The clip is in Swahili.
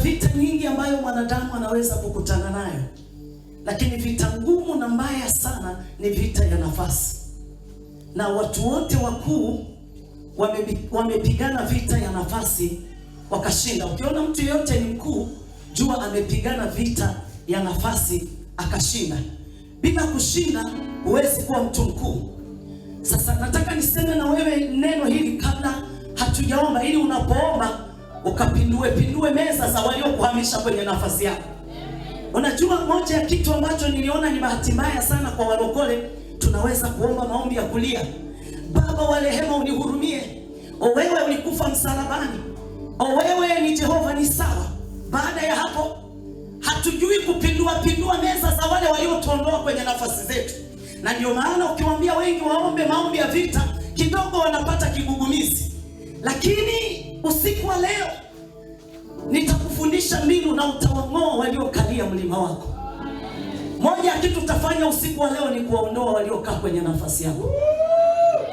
vita nyingi ambayo mwanadamu anaweza kukutana nayo, lakini vita ngumu na mbaya sana ni vita ya nafasi. Na watu wote wakuu wamepigana vita ya nafasi wakashinda. Ukiona mtu yeyote ni mkuu, jua amepigana vita ya nafasi akashinda. Bila kushinda huwezi kuwa mtu mkuu. Sasa nataka niseme na wewe neno hili kabla hatujaomba, ili unapoomba ukapindue meza za waliokuhamisha kwenye nafasi yako. Unajua, moja ya kitu ambacho niliona ni bahati mbaya sana kwa walokole, tunaweza kuomba maombi ya kulia. Baba wa rehema, unihurumie. Wewe ulikufa msalabani. Wewe ni Jehova, ni sawa. Baada ya hapo hatujui kupindua meza za wale waliotuondoa kwenye nafasi zetu. Na ndio maana ukiwaambia wengi waombe maombi ya vita, kidogo wanapata kigugumizi. Lakini usiku wa leo nitakufundisha mbinu na utawang'oa waliokalia mlima wako. Moja ya kitu utafanya usiku wa leo ni kuwaondoa waliokaa kwenye nafasi yako.